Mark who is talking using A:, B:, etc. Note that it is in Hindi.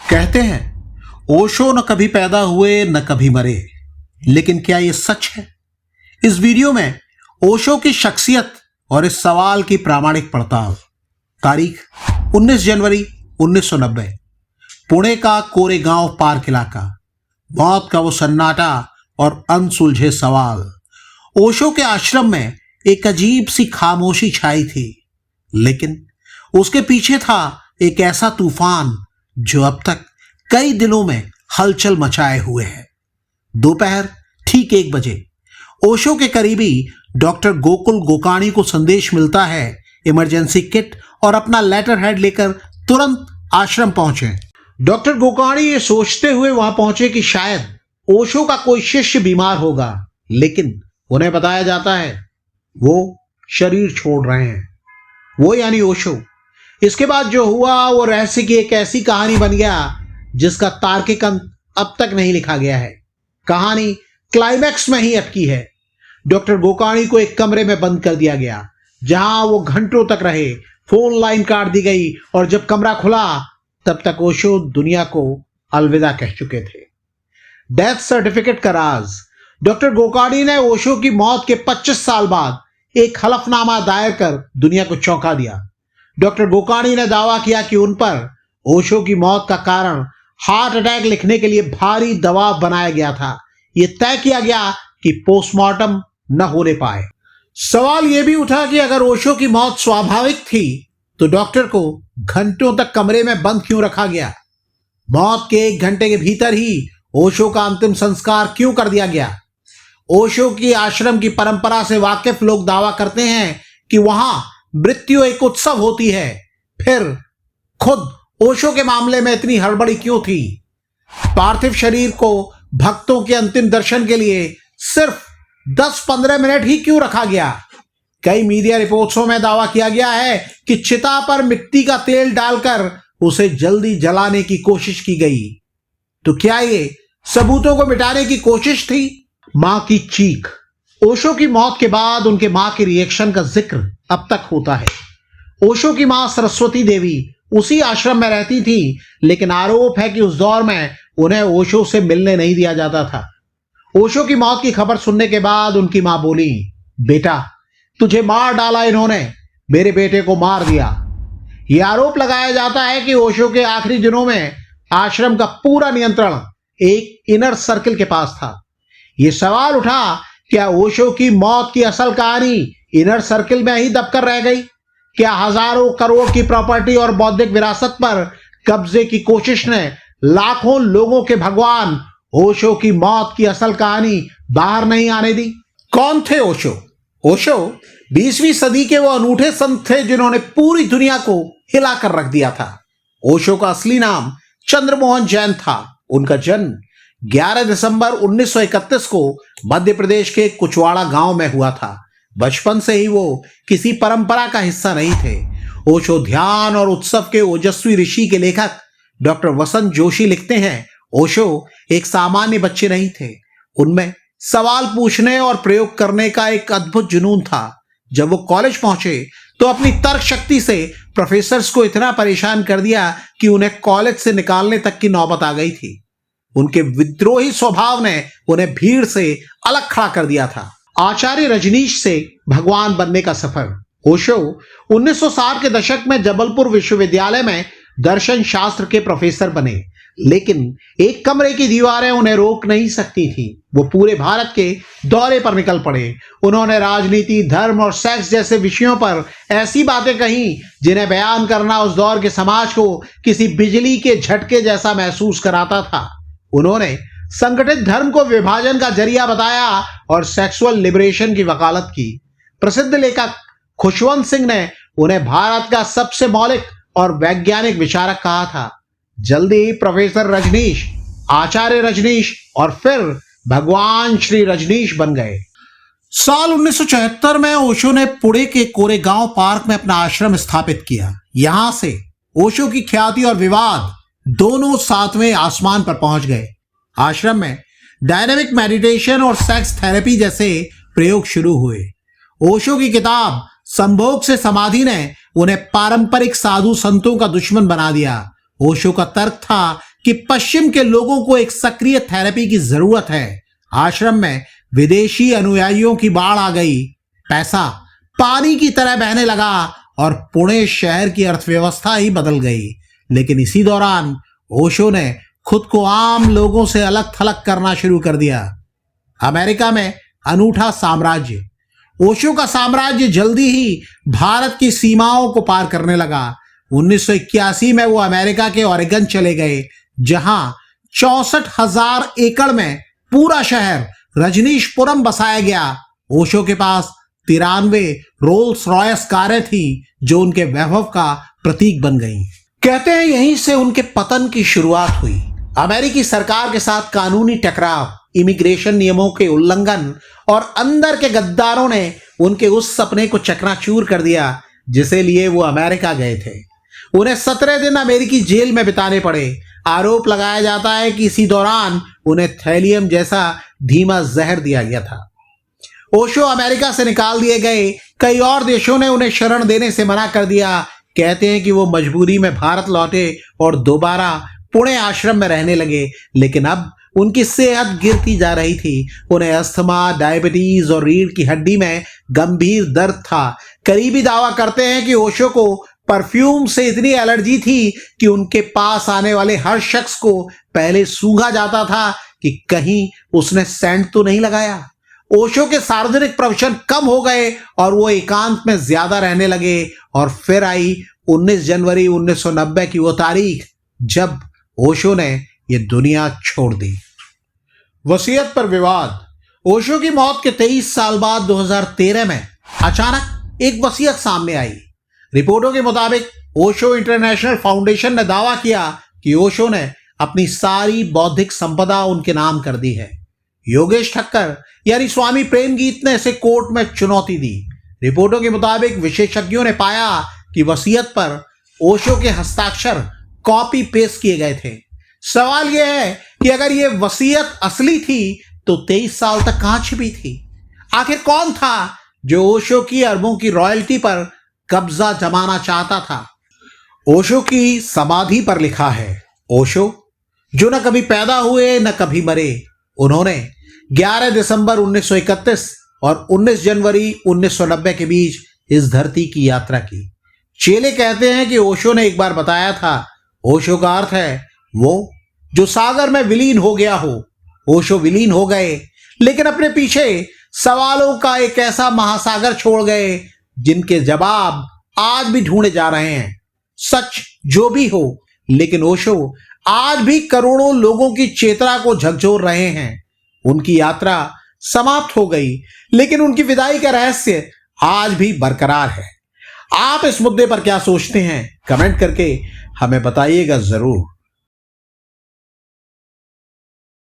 A: कहते हैं ओशो न कभी पैदा हुए न कभी मरे, लेकिन क्या ये सच है? इस वीडियो में ओशो की शख्सियत और इस सवाल की प्रामाणिक पड़ताल। तारीख 19 जनवरी 1990, पुणे का कोरेगांव पार्क इलाका। मौत का वो सन्नाटा और अनसुलझे सवाल। ओशो के आश्रम में एक अजीब सी खामोशी छाई थी, लेकिन उसके पीछे था एक ऐसा तूफान जो अब तक कई दिनों में हलचल मचाए हुए है। दोपहर ठीक 1 बजे ओशो के करीबी डॉक्टर गोकुल गोकाणी को संदेश मिलता है। इमरजेंसी किट और अपना लेटर हेड लेकर तुरंत आश्रम पहुंचे। डॉक्टर गोकाणी ये सोचते हुए वहां पहुंचे कि शायद ओशो का कोई शिष्य बीमार होगा, लेकिन उन्हें बताया जाता है वो शरीर छोड़ रहे हैं। वो यानी ओशो। इसके बाद जो हुआ वो रहस्य की एक ऐसी कहानी बन गया जिसका तार्किक अंत अब तक नहीं लिखा गया है। कहानी क्लाइमैक्स में ही अटकी है। डॉक्टर गोकाणी को एक कमरे में बंद कर दिया गया, जहां वो घंटों तक रहे। फोन लाइन काट दी गई और जब कमरा खुला तब तक ओशो दुनिया को अलविदा कह चुके थे। डेथ सर्टिफिकेट का राज। डॉक्टर गोकाणी ने ओशो की मौत के 25 साल बाद एक हलफनामा दायर कर दुनिया को चौंका दिया। डॉक्टर गोकाणी ने दावा किया कि उन पर ओशो की मौत का कारण हार्ट अटैक लिखने के लिए भारी दबाव बनाया गया था। यह तय किया गया कि पोस्टमार्टम न होने पाए। सवाल यह भी उठा कि अगर ओशो की मौत स्वाभाविक थी तो डॉक्टर को घंटों तक कमरे में बंद क्यों रखा गया? मौत के 1 घंटे के भीतर ही ओशो का अंतिम संस्कार क्यों कर दिया गया? ओशो की आश्रम की परंपरा से वाकिफ लोग दावा करते हैं कि वहां मृत्यु एक उत्सव होती है। फिर खुद ओशो के मामले में इतनी हड़बड़ी क्यों थी? पार्थिव शरीर को भक्तों के अंतिम दर्शन के लिए सिर्फ 10-15 मिनट ही क्यों रखा गया? कई मीडिया रिपोर्ट्सों में दावा किया गया है कि चिता पर मिट्टी का तेल डालकर उसे जल्दी जलाने की कोशिश की गई। तो क्या ये सबूतों को मिटाने की कोशिश थी? मां की चीख। ओशो की मौत के बाद उनके मां के रिएक्शन का जिक्र अब तक होता है। ओशो की मां सरस्वती देवी उसी आश्रम में रहती थी, लेकिन आरोप है कि उस दौर में उन्हें ओशो से मिलने नहीं दिया जाता था। ओशो की मौत की खबर सुनने के बाद उनकी मां बोली, बेटा तुझे मार डाला इन्होंने, मेरे बेटे को मार दिया। यह आरोप लगाया जाता है कि ओशो के आखिरी दिनों में आश्रम का पूरा नियंत्रण एक इनर सर्किल के पास था। यह सवाल उठा, क्या ओशो की मौत की असल कहानी इनर सर्किल में ही दबकर रह गई? क्या हजारों करोड़ की प्रॉपर्टी और बौद्धिक विरासत पर कब्जे की कोशिश ने लाखों लोगों के भगवान ओशो की मौत की असल कहानी बाहर नहीं आने दी? कौन थे ओशो? ओशो 20वीं सदी के वो अनूठे संत थे जिन्होंने पूरी दुनिया को हिलाकर रख दिया था। ओशो का असली नाम चंद्रमोहन जैन था। उनका जन्म 11 दिसंबर 1931 को मध्य प्रदेश के कुचवाड़ा गांव में हुआ था। बचपन से ही वो किसी परंपरा का हिस्सा नहीं थे। ओशो ध्यान और उत्सव के ओजस्वी ऋषि के लेखक डॉक्टर वसंत जोशी लिखते हैं, ओशो एक सामान्य बच्चे नहीं थे। उनमें सवाल पूछने और प्रयोग करने का एक अद्भुत जुनून था। जब वो कॉलेज पहुंचे तो अपनी तर्क शक्ति से प्रोफेसर्स को इतना परेशान कर दिया कि उन्हें कॉलेज से निकालने तक की नौबत आ गई थी। उनके विद्रोही स्वभाव ने उन्हें भीड़ से अलग खड़ा कर दिया था। आचार्य रजनीश से भगवान बनने का सफर। ओशो 1960 के दशक में जबलपुर विश्वविद्यालय में दर्शन शास्त्र के प्रोफेसर बने, लेकिन एक कमरे की दीवारें उन्हें रोक नहीं सकती थी। वो पूरे भारत के दौरे पर निकल पड़े। उन्होंने राजनीति, धर्म और सेक्स जैसे विषयों पर ऐसी बातें कही जिन्हें बयान करना उस दौर के समाज को किसी बिजली के झटके जैसा महसूस कराता था। उन्होंने संगठित धर्म को विभाजन का जरिया बताया और सेक्सुअल लिबरेशन की वकालत की। प्रसिद्ध लेखक खुशवंत सिंह ने उन्हें भारत का सबसे मौलिक और वैज्ञानिक विचारक कहा था। जल्दी ही प्रोफेसर रजनीश, आचार्य रजनीश और फिर भगवान श्री रजनीश बन गए। साल 1974 में ओशो ने पुणे के कोरेगांव पार्क में अपना आश्रम स्थापित किया। यहां से ओशो की ख्याति और विवाद दोनों 7वें आसमान पर पहुंच गए। आश्रम में डायनेमिक मेडिटेशन और सेक्स थेरेपी जैसे प्रयोग शुरू हुए। ओशो की किताब संभोग से समाधि ने उन्हें पारंपरिक साधु संतों का दुश्मन बना दिया। ओशो का तर्क था कि पश्चिम के लोगों को एक सक्रिय थेरेपी की जरूरत है। आश्रम में विदेशी अनुयायियों की बाढ़ आ गई, पैसा पानी की तरह बहने लगा और पुणे शहर की अर्थव्यवस्था ही बदल गई। लेकिन इसी दौरान ओशो ने खुद को आम लोगों से अलग थलग करना शुरू कर दिया। अमेरिका में अनूठा साम्राज्य। ओशो का साम्राज्य जल्दी ही भारत की सीमाओं को पार करने लगा। 1981 में वो अमेरिका के ओरेगन चले गए, जहां 64,000 एकड़ में पूरा शहर रजनीशपुरम बसाया गया। ओशो के पास 93 रोल्स रॉयस कारें थी जो उनके वैभव का प्रतीक बन गईं। कहते हैं यहीं से उनके पतन की शुरुआत हुई। अमेरिकी सरकार के साथ कानूनी टकराव, इमिग्रेशन नियमों के उल्लंघन और अंदर के गद्दारों ने उनके उस सपने को चकनाचूर कर दिया जिसे लिए वो अमेरिका गए थे। उन्हें 17 दिन अमेरिकी जेल में बिताने पड़े। आरोप लगाया जाता है कि इसी दौरान उन्हें थैलियम जैसा धीमा जहर दिया गया था। ओशो अमेरिका से निकाल दिए गए। कई और देशों ने उन्हें शरण देने से मना कर दिया। कहते हैं कि वो मजबूरी में भारत लौटे और दोबारा पुणे आश्रम में रहने लगे। लेकिन अब उनकी सेहत गिरती जा रही थी। उन्हें अस्थमा, डायबिटीज और रीढ़ की हड्डी में गंभीर दर्द था। करीबी दावा करते हैं कि ओशो को परफ्यूम से इतनी एलर्जी थी कि उनके पास आने वाले हर शख्स को पहले सूंघा जाता था कि कहीं उसने सेंट तो नहीं लगाया। ओशो के सार्वजनिक प्रवचन कम हो गए और वो एकांत में ज्यादा रहने लगे। और फिर आई 19 जनवरी 1990 की वो तारीख जब ओशो ने ये दुनिया छोड़ दी। वसीयत पर विवाद। ओशो की मौत के 23 साल बाद 2013 में अचानक एक वसीयत सामने आई। रिपोर्टों के मुताबिक ओशो इंटरनेशनल फाउंडेशन ने दावा किया कि ओशो ने अपनी सारी बौद्धिक संपदा उनके नाम कर दी है। योगेश ठक्कर यानी स्वामी प्रेमगीत ने इसे कोर्ट में चुनौती दी। रिपोर्टों के मुताबिक विशेषज्ञों ने पाया कि वसीयत पर ओशो के हस्ताक्षर कॉपी पेस्ट किए गए थे। सवाल यह है कि अगर यह वसीयत असली थी तो 23 साल तक कहां छिपी थी? आखिर कौन था जो ओशो की अरबों की रॉयल्टी पर कब्जा जमाना चाहता था? ओशो की समाधि पर लिखा है, ओशो जो न कभी पैदा हुए न कभी मरे, उन्होंने 11 दिसंबर 1931 और 19 जनवरी 1990 के बीच इस धरती की यात्रा की। चेले कहते हैं कि ओशो ने एक बार बताया था, ओशो का अर्थ है वो जो सागर में विलीन हो गया हो। ओशो विलीन हो गए, लेकिन अपने पीछे सवालों का एक ऐसा महासागर छोड़ गए जिनके जवाब आज भी ढूंढे जा रहे हैं। सच जो भी हो, लेकिन ओशो आज भी करोड़ों लोगों की चेतना को झकझोर रहे हैं। उनकी यात्रा समाप्त हो गई, लेकिन उनकी विदाई का रहस्य आज भी बरकरार है। आप इस मुद्दे पर क्या सोचते हैं? कमेंट करके हमें बताइएगा जरूर।